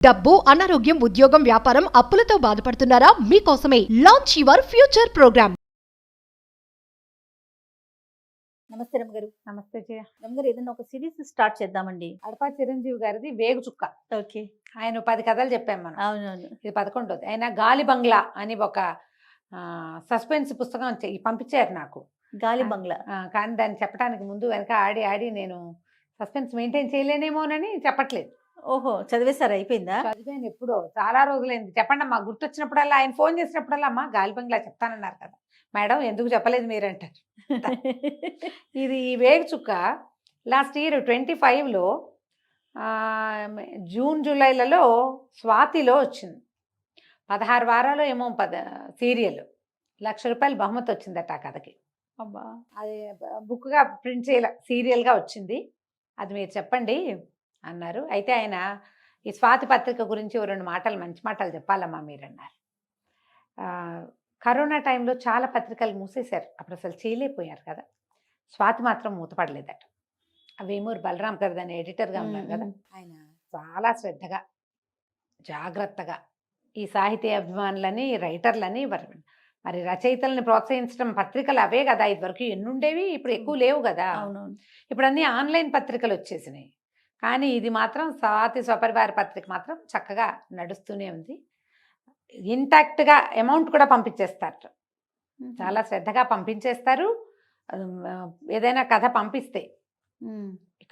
డబ్బు, అనారోగ్యం, ఉద్యోగం, వ్యాపారం, అప్పులతో బాధపడుతున్నారా? మీకోసమే లాంచ్ యువర్ ఫ్యూచర్ ప్రోగ్రామ్. నమస్తే రమగారు. నమస్తే జయ. రమగారు, ఏదైనా ఒక సిరీస్ స్టార్ట్ చేద్దామండి. అడపా చిరంజీవి గారిది వేగు చుక్క. ఓకే. ఆయన 10 కథలు చెప్పాం మనం. అవునవును. ఇది 11ది. ఆయన గాలి బంగ్లా అని ఒక సస్పెన్స్ పుస్తకం పంపించారు నాకు. గాలి బంగ్లా. కానీ దాన్ని చెప్పడానికి ముందు వెనక ఆడి ఆడి నేను సస్పెన్స్ మెయింటైన్ చేయలేనేమోనని చెప్పట్లేదు. ఓహో, చదివేశారు, అయిపోయిందా? చదివాను ఎప్పుడో, చాలా రోజులైంది. చెప్పండి అమ్మా, గుర్తొచ్చినప్పుడల్లా ఆయన ఫోన్ చేసినప్పుడల్లా అమ్మా గాలి బంగ్లా చెప్తానన్నారు కదా మేడం, ఎందుకు చెప్పలేదు మీరంటారు. ఇది ఈ వేగు చుక్క లాస్ట్ ఇయర్ 25లో జూన్ జూలైలలో స్వాతిలో వచ్చింది. 16 వారాలు ఏమో సీరియల్. ₹1,00,000 బహుమతి వచ్చిందట ఆ కథకి. అబ్బా. అది బుక్గా ప్రింట్ చేయాల, సీరియల్గా వచ్చింది. అది మీరు చెప్పండి అన్నారు. అయితే ఆయన ఈ స్వాతి పత్రిక గురించి 2 మాటలు, మంచి మాటలు చెప్పాలమ్మా మీరు అన్నారు. కరోనా టైంలో చాలా పత్రికలు మూసేశారు, అప్పుడు అసలు చేయలేకపోయారు కదా. స్వాతి మాత్రం మూతపడలేదట. వేమూరు బలరాం గారు దాని ఎడిటర్గా ఉన్నారు కదా, ఆయన చాలా శ్రద్ధగా జాగ్రత్తగా ఈ సాహితీ అభిమానులని, రైటర్లని, మరి రచయితల్ని ప్రోత్సహించడం పత్రికలు అవే కదా. ఇదివరకు ఎన్నుండేవి, ఇప్పుడు ఎక్కువ లేవు కదా. అవునవును. ఇప్పుడు అన్నీ ఆన్లైన్ పత్రికలు వచ్చేసినాయి. కానీ ఇది మాత్రం స్వాతి స్వపరివార పత్రిక మాత్రం చక్కగా నడుస్తూనే ఉంది. ఇంటాక్ట్గా అమౌంట్ కూడా పంపించేస్తారు, చాలా శ్రద్ధగా పంపించేస్తారు. ఏదైనా కథ పంపిస్తే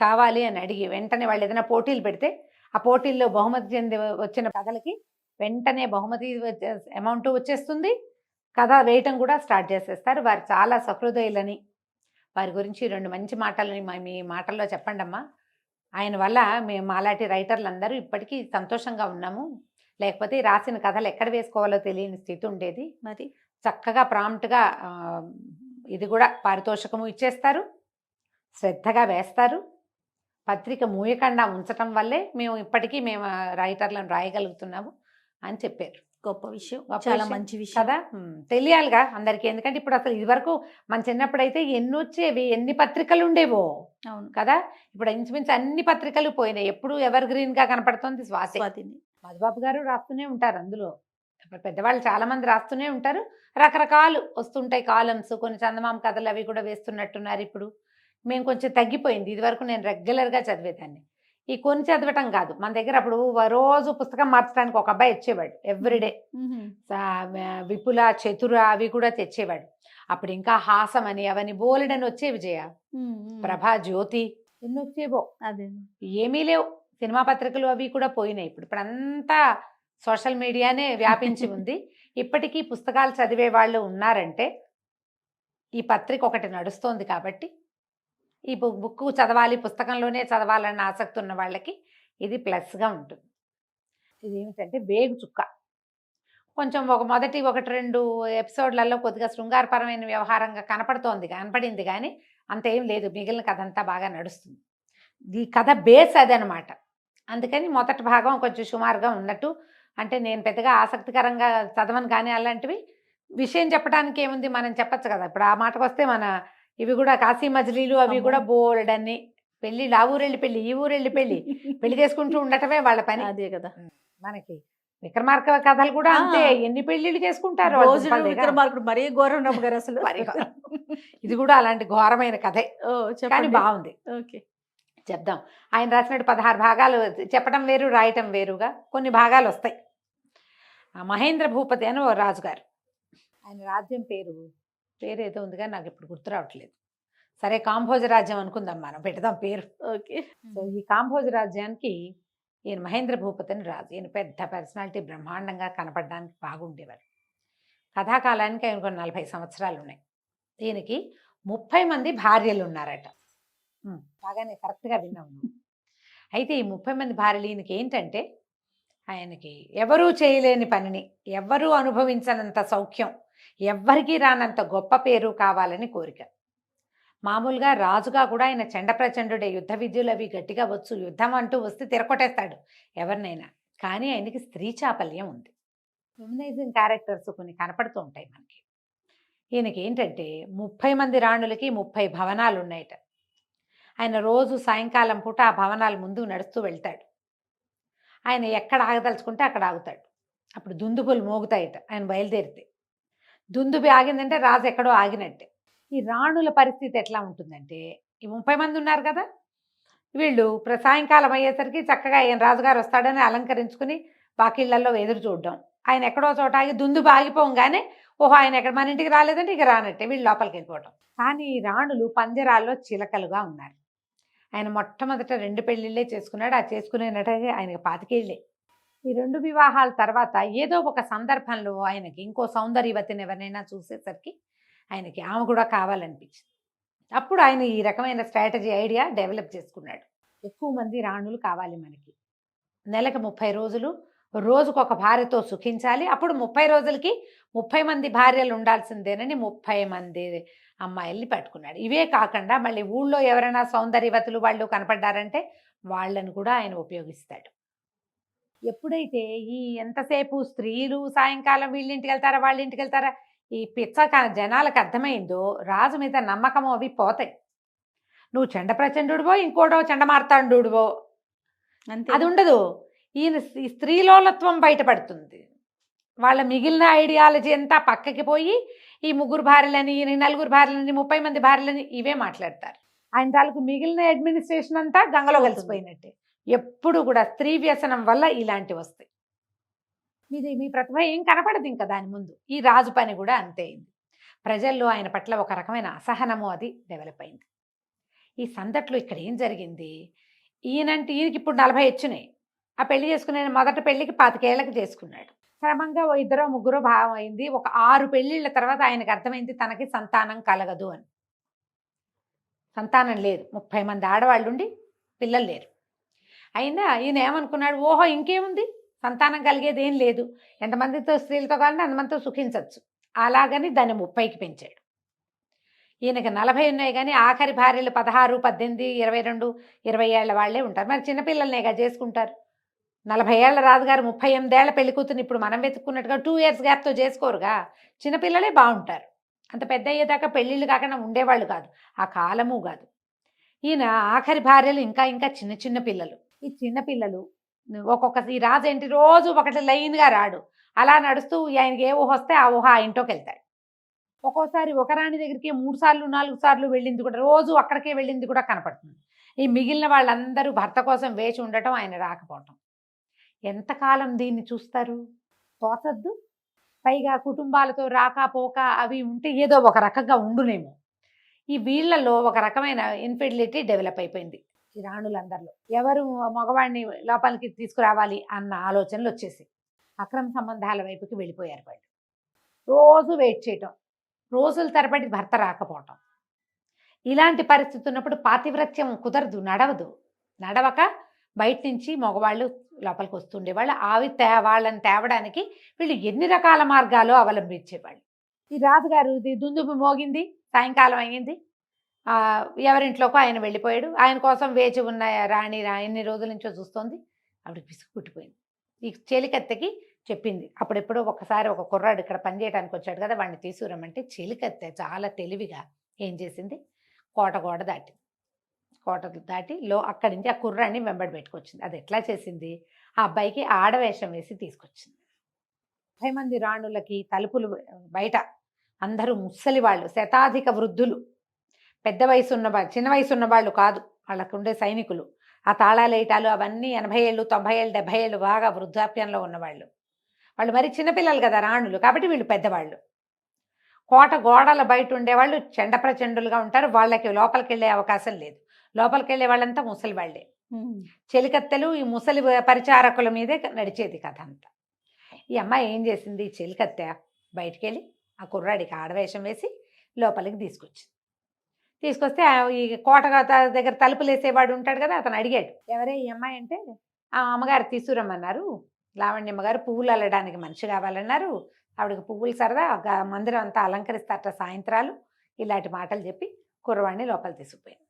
కావాలి అని అడిగి వెంటనే వాళ్ళు ఏదైనా పోటీలు పెడితే ఆ పోటీల్లో బహుమతి చెంది వచ్చిన కథలకి వెంటనే బహుమతి అమౌంట్ వచ్చేస్తుంది. కథ వేయటం కూడా స్టార్ట్ చేసేస్తారు. వారు చాలా సహృదయులని, వారి గురించి 2 మంచి మాటలని మీ మాటల్లో చెప్పండి అమ్మా. ఆయన వల్ల మేము మాలాంటి రైటర్లు అందరూ ఇప్పటికీ సంతోషంగా ఉన్నాము. లేకపోతే రాసిన కథలు ఎక్కడ వేసుకోవాలో తెలియని స్థితి ఉండేది. మరి చక్కగా ప్రాంప్ట్గా ఇది కూడా పారితోషికము ఇచ్చేస్తారు, శ్రద్ధగా వేస్తారు. పత్రిక మూయకుండా ఉంచటం వల్లే మేము ఇప్పటికీ రైటర్లను రాయగలుగుతున్నాము అని చెప్పారు. గొప్ప విషయం, చాలా మంచి విషయం కదా. తెలియాలిగా అందరికీ. ఎందుకంటే ఇప్పుడు అసలు ఇదివరకు మన చిన్నప్పుడైతే ఎన్ని వచ్చేవి, ఎన్ని పత్రికలు ఉండేవో. అవును కదా. ఇప్పుడు ఇంచుమించు అన్ని పత్రికలు పోయినాయి. ఎప్పుడు ఎవర్ గ్రీన్ గా కనపడుతుంది స్వాతిని. మధుబాబు గారు రాస్తూనే ఉంటారు అందులో. పెద్దవాళ్ళు చాలా మంది రాస్తూనే ఉంటారు. రకరకాలు వస్తుంటాయి కాలమ్స్. కొన్ని చందమామ కథలు అవి కూడా వేస్తున్నట్టున్నారు ఇప్పుడు. మేము కొంచెం తగ్గిపోయింది. ఇది వరకు నేను రెగ్యులర్గా చదివేదాన్ని. ఈ కొన్ని చదవటం కాదు, మన దగ్గర అప్పుడు రోజు పుస్తకం మార్చడానికి ఒక అబ్బాయి వచ్చేవాడు ఎవ్రీడే. విపుల, చతుర అవి కూడా తెచ్చేవాడు. అప్పుడు ఇంకా హాసం అని అవని బోలెడని వచ్చేవి జయ. ప్రభా, జ్యోతి ఎన్ని వచ్చేవో. అదే ఏమీ లేవు. సినిమా పత్రికలు అవి కూడా పోయినాయి. ఇప్పుడు అంతా సోషల్ మీడియానే వ్యాపించి ఉంది. ఇప్పటికీ పుస్తకాలు చదివే వాళ్ళు ఉన్నారంటే ఈ పత్రిక ఒకటి నడుస్తోంది కాబట్టి, ఈ బుక్ చదవాలి, పుస్తకంలోనే చదవాలన్న ఆసక్తి ఉన్న వాళ్ళకి ఇది ప్లస్గా ఉంటుంది. ఇది ఏమిటంటే వేగు చుక్క. కొంచెం మొదటి 1-2 ఎపిసోడ్లలో కొద్దిగా శృంగారపరమైన వ్యవహారంగా కనపడింది కానీ అంతేం లేదు. మిగిలిన కథ అంతా బాగా నడుస్తుంది. ఈ కథ బేస్ అదనమాట. అందుకని మొదటి భాగం కొంచెం సుమారుగా ఉన్నట్టు, అంటే నేను పెద్దగా ఆసక్తికరంగా చదవను కానీ అలాంటివి విషయం చెప్పడానికి ఏముంది, మనం చెప్పచ్చు కదా. ఇప్పుడు ఆ మాటకు వస్తే మన ఇవి కూడా కాశీ మజిలీలు అవి కూడా బోల్డన్ని పెళ్ళిళ్ళు, ఆ ఊరెళ్ళి పెళ్ళి, ఈ ఊరెళ్ళి పెళ్లి చేసుకుంటూ ఉండటమే వాళ్ళ పని. అదే కదా. మనకి విక్రమార్క కథలు కూడా అంతే, ఎన్ని పెళ్లిళ్ళు చేసుకుంటారు. విక్రమార్కుడు మరీ ఘోరం రమ్మ గారు అసలు. ఇది కూడా అలాంటి ఘోరమైన కథే, కానీ బాగుంది. ఓకే, చెప్దాం. ఆయన రాసినట్టు 16 భాగాలు. చెప్పడం వేరు, రాయటం వేరుగా కొన్ని భాగాలు వస్తాయి. మహేంద్ర భూపతి అని ఓ రాజుగారు. ఆయన రాజ్యం పేరు ఏదో ఉంది కానీ నాకు ఇప్పుడు గుర్తు రావట్లేదు. సరే, కాంభోజ రాజ్యం అనుకుందాం, మనం పెడదాం పేరు. ఓకే. సో ఈ కాంభోజ రాజ్యానికి ఈయన మహేంద్ర భూపతి అని రాజు. ఈయన పెద్ద పర్సనాలిటీ, బ్రహ్మాండంగా కనపడడానికి బాగుండేవారు. కథాకాలానికి ఆయన 40 సంవత్సరాలు ఉన్నాయి. ఈయనకి 30 మంది భార్యలు ఉన్నారట. బాగానే కరెక్ట్గా విన్నాము. అయితే ఈ 30 మంది భార్యలు ఈయనకి ఏంటంటే, ఆయనకి ఎవరూ చేయలేని పనిని, ఎవ్వరూ అనుభవించనంత సౌఖ్యం, ఎవ్వరికీ రానంత గొప్ప పేరు కావాలని కోరిక. మామూలుగా రాజుగా కూడా ఆయన చండప్రచండుడే. యుద్ధ విద్యలు అవి గట్టిగా వచ్చు. యుద్ధం అంటూ వస్తే తిరగొట్టేస్తాడు ఎవరినైనా. కానీ ఆయనకి స్త్రీ చాపల్యం ఉంది. ఫెమినైజింగ్ క్యారెక్టర్స్ కొన్ని కనపడుతూ ఉంటాయి మనకి. ఈయనకి ఏంటంటే 30 మంది రాణులకి 30 భవనాలు ఉన్నాయట. ఆయన రోజు సాయంకాలం పూట ఆ భవనాల ముందు నడుస్తూ వెళ్తాడు. ఆయన ఎక్కడ ఆగదలుచుకుంటే అక్కడ ఆగుతాడు. అప్పుడు దుందుబులు మోగుతాయట ఆయన బయలుదేరితే. దుందుబి ఆగిందంటే రాజు ఎక్కడో ఆగినట్టే. ఈ రాణుల పరిస్థితి ఎట్లా ఉంటుందంటే, ఈ 30 మంది ఉన్నారు కదా, వీళ్ళు సాయంకాలం అయ్యేసరికి చక్కగా ఆయన రాజుగారు వస్తాడని అలంకరించుకుని వాకిళ్లలో ఎదురు చూడడం. ఆయన ఎక్కడో చోట ఆగి దుందుబి ఆగిపోగానే ఓహో ఆయన ఎక్కడ మన ఇంటికి రాలేదంటే ఇక రానట్టే వీళ్ళు లోపలికి వెళ్ళిపోవటం. కానీ ఈ రాణులు పంజరాల్లో చిలకలుగా ఉన్నారు. ఆయన మొట్టమొదట 2 పెళ్ళిళ్ళే చేసుకున్నాడు. ఆ చేసుకునేటట్టుగా ఆయనకి 25 ఏళ్ళే. ఈ 2 వివాహాల తర్వాత ఏదో ఒక సందర్భంలో ఆయనకి ఇంకో సౌందర్యవతిని ఎవరినైనా చూసేసరికి ఆయనకి ఆమె కూడా కావాలనిపించింది. అప్పుడు ఆయన ఈ రకమైన స్ట్రాటజీ ఐడియా డెవలప్ చేసుకున్నాడు. ఎక్కువ మంది రాణులు కావాలి మనకి, నెలకు 30 రోజులు, రోజుకొక భార్యతో సుఖించాలి. అప్పుడు 30 రోజులకి 30 మంది భార్యలు ఉండాల్సిందేనని 30 మంది అమ్మాయిల్ని పట్టుకున్నాడు. ఇవే కాకుండా మళ్ళీ ఊళ్ళో ఎవరైనా సౌందర్యవతులు వాళ్ళు కనపడ్డారంటే వాళ్ళను కూడా ఆయన ఉపయోగిస్తాడు. ఎప్పుడైతే ఈ ఎంతసేపు స్త్రీలు సాయంకాలం వీళ్ళింటికి వెళ్తారా వాళ్ళ ఇంటికి వెళ్తారా ఈ పిచ్చ జనాలకు అర్థమైందో రాజు మీద నమ్మకం అవి పోతాయి. నువ్వు చండ ప్రచండుడివో ఇంకోటో చండమార్తాండుడివో అంతే. అది ఉండదు. ఈయన ఈ స్త్రీలోలత్వం బయటపడుతుంది. వాళ్ళ మిగిలిన ఐడియాలజీ అంతా పక్కకి పోయి ఈ 3 భార్యలని 4 భార్యలని 30 మంది భార్యలని ఇవే మాట్లాడతారు. ఆయన తాలూకు మిగిలిన అడ్మినిస్ట్రేషన్ అంతా గంగలో కలిసిపోయినట్టే. ఎప్పుడు కూడా స్త్రీ వ్యసనం వల్ల ఇలాంటివి వస్తాయి. మీ ప్రతిభ ఏం కనపడదు ఇంకా దాని ముందు. ఈ రాజు పని కూడా అంతే అయింది. ప్రజల్లో ఆయన పట్ల ఒక రకమైన అసహనము అది డెవలప్ అయింది. ఈ సందట్లో ఇక్కడ ఏం జరిగింది, ఈయనంటే ఈయనకి ఇప్పుడు 40 వచ్చినాయి. ఆ పెళ్లి చేసుకునే మొదటి పెళ్లికి 25 ఏళ్ళకి చేసుకున్నాడు. క్రమంగా 2 3 భావం అయింది. ఒక 6 పెళ్ళిళ్ళ తర్వాత ఆయనకు అర్థమైంది తనకి సంతానం కలగదు అని. సంతానం లేదు, 30 మంది ఆడవాళ్ళు ఉండి పిల్లలు లేరు. అయినా ఈయన ఏమనుకున్నాడు, ఓహో ఇంకేముంది సంతానం కలిగేది ఏం లేదు, ఎంతమందితో స్త్రీలతో కావాలంటే అంతమందితో సుఖించవచ్చు. అలాగని దాన్ని 30కి పెంచాడు. ఈయనకి 40 ఉన్నాయి కానీ ఆఖరి భార్యలు 16, 18, 22, 20 ఏళ్ల వాళ్ళే ఉంటారు. మరి చిన్నపిల్లలనేగా చేసుకుంటారు. 40 ఏళ్ల రాజుగారు 38 ఏళ్ల పెళ్లి కూతురు ఇప్పుడు మనం వెతుక్కున్నట్టుగా 2 years గ్యాప్తో చేసుకోరుగా. చిన్నపిల్లలే బాగుంటారు. అంత పెద్ద అయ్యేదాకా పెళ్ళిళ్ళు కాకుండా ఉండేవాళ్ళు కాదు, ఆ కాలము కాదు. ఈయన ఆఖరి భార్యలు ఇంకా ఇంకా చిన్న చిన్న పిల్లలు. ఈ చిన్న పిల్లలు ఒక్కొక్క ఈ రాజు ఏంటి రోజు ఒకటి లైన్గా రాడు, అలా నడుస్తూ ఆయనకి ఏ ఊహ వస్తే ఆ ఊహ ఆ ఇంట్లోకి వెళ్తాడు. ఒక్కోసారి ఒక రాణి దగ్గరికి 3 సార్లు 4 సార్లు వెళ్ళింది కూడా, రోజు అక్కడికే వెళ్ళింది కూడా కనపడుతుంది. ఈ మిగిలిన వాళ్ళందరూ భర్త కోసం వేచి ఉండటం, ఆయన రాకపోవటం. ఎంతకాలం దీన్ని చూస్తారు, తోచద్దు. పైగా కుటుంబాలతో రాకపోక అవి ఉంటే ఏదో ఒక రకంగా ఉండునేమో. ఈ వీళ్ళలో ఒక రకమైన ఇన్ఫెర్టిలిటీ డెవలప్ అయిపోయింది ఈ రాణులందరిలో. ఎవరు మగవాడిని లోపలికి తీసుకురావాలి అన్న ఆలోచనలు వచ్చేసి అక్రమ సంబంధాల వైపుకి వెళ్ళిపోయారు వాళ్ళు. రోజు వెయిట్ చేయటం, రోజుల తరబడి భర్త రాకపోవటం. ఇలాంటి పరిస్థితి ఉన్నప్పుడు పాతివ్రత్యం కుదరదు, నడవక బయట నుంచి మగవాళ్ళు లోపలికి వస్తుండేవాళ్ళు. వాళ్ళని తేవడానికి వీళ్ళు ఎన్ని రకాల మార్గాలు అవలంబించేవాళ్ళు. ఈ రాజుగారు దుందుబి మోగింది, సాయంకాలం అయ్యింది, ఎవరింట్లోకి ఆయన వెళ్ళిపోయాడు. ఆయన కోసం వేచి ఉన్న రాణి ఎన్ని రోజుల నుంచో చూస్తోంది. ఆవిడకి పిసుకు పుట్టిపోయింది. ఈ చెలికత్తెకి చెప్పింది. అప్పుడెప్పుడో ఒకసారి ఒక కుర్రాడు ఇక్కడ పనిచేయడానికి వచ్చాడు కదా, వాడిని తీసుకురమ్మంటే చెలికత్తె చాలా తెలివిగా ఏం చేసింది, కోట దాటి అక్కడి నుంచి ఆ కుర్రాన్ని వెంబడి పెట్టుకొచ్చింది. అది ఎట్లా చేసింది, ఆ అబ్బాయికి ఆడవేషం వేసి తీసుకొచ్చింది. 30 మంది రాణులకి తలుపులు బయట అందరూ ముసలి వాళ్ళు, శతాధిక వృద్ధులు, పెద్ద వయసు ఉన్నవాళ్ళు, చిన్న వయసు ఉన్నవాళ్ళు కాదు, వాళ్ళకు ఉండే సైనికులు. ఆ తాళాలు వేయటాలు అవన్నీ 80 ఏళ్ళు 90 ఏళ్ళు 70 ఏళ్ళు బాగా వృద్ధాప్యంలో ఉన్నవాళ్ళు. వాళ్ళు మరి చిన్నపిల్లలు కదా రాణులు, కాబట్టి వీళ్ళు పెద్దవాళ్ళు. కోట గోడల బయట ఉండేవాళ్ళు చండప్రచండులుగా ఉంటారు. వాళ్ళకి లోపలికి వెళ్ళే అవకాశం లేదు. లోపలికి వెళ్ళే వాళ్ళంతా ముసలి వాళ్ళే. చెలికత్తెలు ఈ ముసలి పరిచారకుల మీదే నడిచేది కథ అంతా. ఈ అమ్మాయి ఏం చేసింది, చెలికత్తె బయటికి వెళ్ళి ఆ కుర్రాడికి ఆడవేషం వేసి లోపలికి తీసుకొస్తే ఈ కోట దగ్గర తలుపులు వేసేవాడు ఉంటాడు కదా, అతను అడిగాడు, ఎవరే ఈ అమ్మాయి అంటే, ఆ అమ్మగారు తీసుకురమ్మన్నారు, లావణ్యమ్మగారు పువ్వులు అల్లడానికి మనిషి కావాలన్నారు, ఆవిడకి పువ్వులు సరదా, మందిరం అంతా అలంకరిస్తారట సాయంత్రాలు, ఇలాంటి మాటలు చెప్పి కుర్రవాడిని లోపల తీసుకుపోయింది.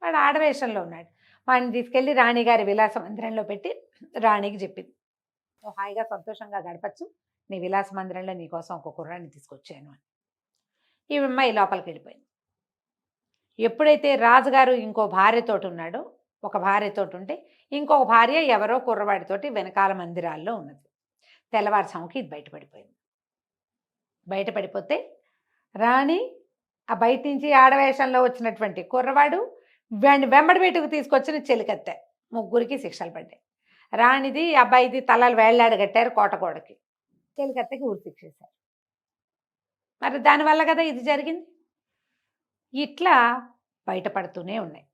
వాడు ఆడవేషంలో ఉన్నాడు. వాడిని తీసుకెళ్ళి రాణిగారి విలాస మందిరంలో పెట్టి రాణికి చెప్పింది, నువ్వు హాయిగా సంతోషంగా గడపచ్చు, నీ విలాస మందిరంలో నీకోసం ఒక కుర్రాన్ని తీసుకొచ్చాను అని. ఈ అమ్మాయి లోపలికి వెళ్ళిపోయింది. ఎప్పుడైతే రాజుగారు ఇంకో భార్యతోటి ఉన్నాడో ఒక భార్యతోటి ఉంటే ఇంకొక భార్య ఎవరో కుర్రవాడితోటి వెనకాల మందిరాల్లో ఉన్నది. తెల్లవారుజాముకి ఇది బయటపడిపోయింది. బయటపడిపోతే రాణి ఆ బయట నుంచి ఆడవేషంలో వచ్చినటువంటి కుర్రవాడు వెంబడి బయటకు తీసుకొచ్చిన చెలికత్తె, ముగ్గురికి శిక్షలు పడ్డాయి. రాణిది అబ్బాయిది తలలు వేళ్లాడు కట్టారు కోటగోడకి, చెలికత్తెకి ఊరి శిక్షేశారు. మరి దానివల్ల కదా ఇది జరిగింది. ఇట్లా బయటపడుతూనే ఉన్నాయి.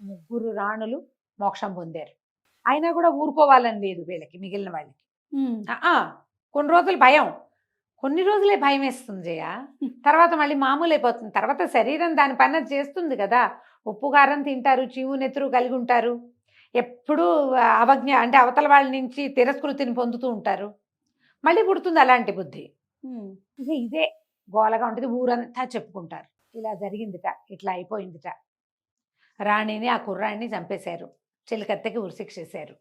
ముగ్గురు రాణులు మోక్షం పొందారు. అయినా కూడా ఊరుకోవాలని లేదు వీళ్ళకి, మిగిలిన వాళ్ళకి. కొన్ని రోజులు భయం, కొన్ని రోజులే భయం వేస్తుంది జయ. తర్వాత మళ్ళీ మామూలు అయిపోతుంది. తర్వాత శరీరం దాని పని చేస్తుంది కదా. ఉప్పు కారం తింటారు, చీము నెత్తురు కలిగి ఉంటారు, ఎప్పుడూ అవజ్ఞ అంటే అవతల వాళ్ళ నుంచి తిరస్కృతిని పొందుతూ ఉంటారు. మళ్ళీ పుడుతుంది అలాంటి బుద్ధి. ఇదే గోలగా ఉంటుంది. ఊరంతా చెప్పుకుంటారు, ఇలా జరిగిందిట, ఇట్లా అయిపోయిందిట. రాణిని ఆ కుర్రాడిని చంపేశారు, చెలికత్తెకి ఉరిశిక్షేశారు.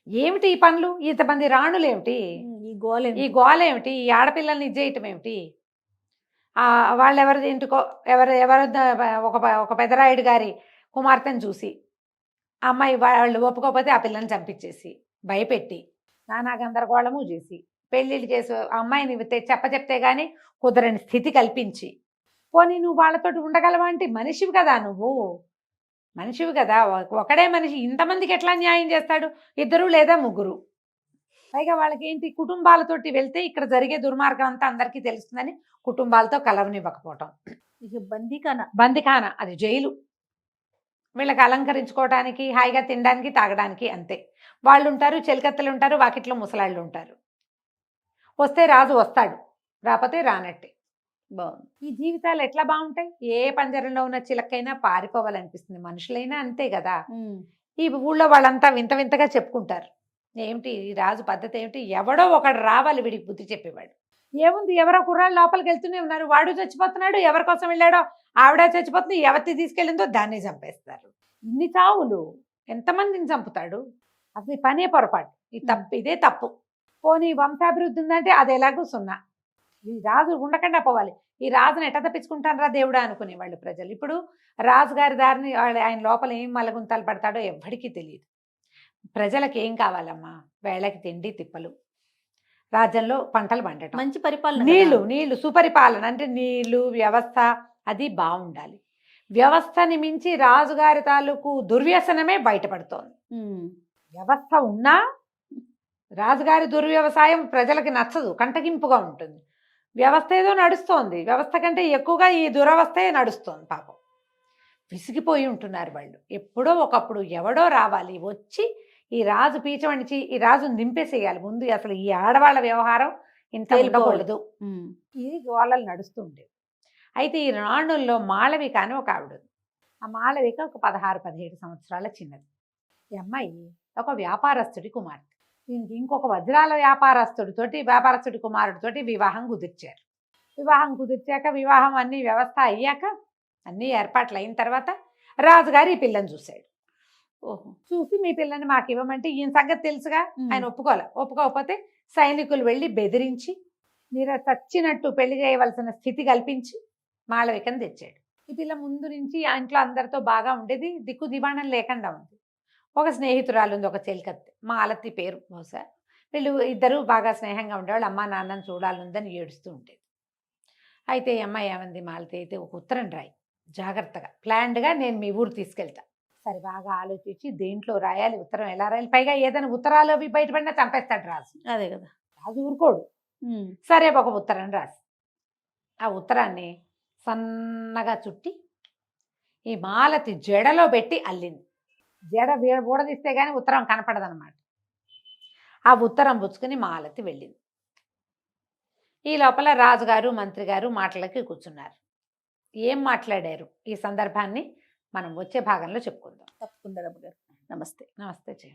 ఏమిటి ఈ పనులు? ఇంతమంది రాణులు ఏమిటి ఈ గోలేమిటి? ఈ ఆడపిల్లల్ని ఇచ్చేయటం ఏమిటి? వాళ్ళు ఎవరి ఇంటికో ఎవరు ఒక పెదరాయుడు గారి కుమార్తెను చూసి అమ్మాయి వాళ్ళు ఒప్పుకోకపోతే ఆ పిల్లని చంపించేసి భయపెట్టి నానా గందరగోళము చేసి పెళ్ళిళ్ళు చేసి అమ్మాయిని చెప్తే కానీ కుదరని స్థితి కల్పించి, పోనీ నువ్వు వాళ్ళతోటి ఉండగలవా అంటే మనిషివి కదా, నువ్వు మనిషివి కదా. ఒకడే మనిషి ఇంతమందికి ఎట్లా న్యాయం చేస్తాడు? ఇద్దరు లేదా ముగ్గురు. పైగా వాళ్ళకి ఏంటి, కుటుంబాలతోటి వెళ్తే ఇక్కడ జరిగే దుర్మార్గం అంతా అందరికీ తెలుస్తుందని కుటుంబాలతో కలవనివ్వకపోవటం. బందిఖాన అది జైలు. వీళ్ళకి అలంకరించుకోవడానికి, హాయిగా తినడానికి, తాగడానికి అంతే. వాళ్ళు ఉంటారు, చెలికత్తెలు ఉంటారు, వాకిట్లో ముసలాళ్ళు ఉంటారు. వస్తే రాజు వస్తాడు, రాకపోతే రానట్టే. బాగుంది. ఈ జీవితాలు ఎట్లా బాగుంటాయి? ఏ పంజరంలో ఉన్న చిలకైనా పారిపోవాలనిపిస్తుంది. మనుషులైనా అంతే కదా. ఈ ఊళ్ళో వాళ్ళంతా వింత వింతగా చెప్పుకుంటారు. ఏమిటి ఈ రాజు పద్ధతి ఏమిటి? ఎవడో ఒకడు రావాలి వీడికి బుద్ధి చెప్పేవాడు. ఏముంది, ఎవరో కుర్రాళ్ళు లోపలికి వెళ్తూనే ఉన్నారు, వాడు చచ్చిపోతున్నాడు, ఎవరి కోసం వెళ్ళాడో ఆవిడ చచ్చిపోతుంది, ఎవరిని తీసుకెళ్ళిందో దాన్ని చంపేస్తారు. ఇన్ని చావులు, ఎంతమందిని చంపుతాడు? అసలు ఈ పనే పొరపాటు. ఇదే తప్పు. పోనీ వంశాభివృద్ధి ఉందంటే అది ఎలాగూ సున్నా. ఈ రాజు ఉండకుండా పోవాలి. ఈ రాజుని ఎట్ట తప్పించుకుంటానరా దేవుడా అనుకునేవాళ్ళు ప్రజలు. ఇప్పుడు రాజుగారి దారిని ఆయన లోపల ఏం మలగుంతాలు పడతాడో ఎవ్వడికి తెలియదు. ప్రజలకు ఏం కావాలమ్మా? వేళకి తిండి తిప్పలు, రాజ్యంలో పంటలు పండటం, మంచి పరిపాలన, నీళ్లు సుపరిపాలన. అంటే నీళ్లు వ్యవస్థ అది బాగుండాలి. వ్యవస్థని మించి రాజుగారి తాలూకు దుర్వ్యసనమే బయటపడుతోంది. వ్యవస్థ ఉన్నా రాజుగారి దుర్వ్యవసాయం ప్రజలకి నచ్చదు, కంటగింపుగా ఉంటుంది. వ్యవస్థ ఏదో నడుస్తోంది, వ్యవస్థ కంటే ఎక్కువగా ఈ దురవస్థే నడుస్తోంది. పాపం విసిగిపోయి ఉంటున్నారు వాళ్ళు. ఎప్పుడో ఒకప్పుడు ఎవడో రావాలి, వచ్చి ఈ రాజు పీచమణిచి ఈ రాజును దింపేసేయాలి ముందు. అసలు ఈ ఆడవాళ్ళ వ్యవహారం ఇంత ఉండకూడదు. ఈ గోళలు నడుస్తూ ఉండేవి. అయితే ఈ రాణుల్లో మాళవిక అని ఒక ఆవిడ. ఆ మాళవిక ఒక 16-17 సంవత్సరాల చిన్నది. ఈ అమ్మాయి ఒక వ్యాపారస్తుడి కుమార్తె. దీనికి ఇంకొక వజ్రాల వ్యాపారస్తుడి కుమారుడితోటి వివాహం కుదిర్చారు. వివాహం కుదిర్చాక వివాహం అన్ని వ్యవస్థ అయ్యాక అన్ని ఏర్పాట్లు అయిన తర్వాత రాజుగారు ఈ పిల్లని చూశాడు. చూసి మీ పిల్లని మాకు ఇవ్వమంటే ఈయన సంగతి తెలుసుగా, ఆయన ఒప్పుకోకపోతే సైనికులు వెళ్ళి బెదిరించి మీరు చచ్చినట్టు పెళ్లి చేయవలసిన స్థితి కల్పించి మాళవికను తెచ్చాడు. ఈ పిల్ల ముందు నుంచి ఆ ఇంట్లో అందరితో బాగా ఉండేది, దిక్కు దివాణం లేకుండా ఉంది. ఒక స్నేహితురాలు ఉంది, ఒక చెలికత్తె, మాలతి పేరు బహుశా. వీళ్ళు ఇద్దరు బాగా స్నేహంగా ఉండేవాళ్ళు. అమ్మ నాన్నని చూడాలందని ఏడుస్తూ ఉండేది. అయితే ఈ అమ్మాయి ఏమంది, మాలతి అయితే ఒక ఉత్తరం రాయి జాగ్రత్తగా, ప్లాన్డ్గా నేను మీ ఊరు తీసుకెళ్తా. సరే బాగా ఆలోచించి దేంట్లో రాయాలి, ఉత్తరం ఎలా రాయాలి, పైగా ఏదైనా ఉత్తరాలు అవి బయటపడినా చంపేస్తాడు రాజు. అదే కదా, రాజు ఊరుకోడు. సరే ఒక ఉత్తరం రాసి ఆ ఉత్తరాన్ని సన్నగా చుట్టి ఈ మాలతి జడలో పెట్టి అల్లింది. జడ ఊడదీస్తే కానీ ఉత్తరం కనపడదనమాట. ఆ ఉత్తరం పుచ్చుకుని మాలతి వెళ్ళింది. ఈ లోపల రాజుగారు మంత్రి గారు మాటలకి కూర్చున్నారు. ఏం మాట్లాడారు ఈ సందర్భాన్ని మనం వచ్చే భాగంలో చెప్పుకుందాం. తప్పకుండా. నమస్తే. నమస్తే జయ.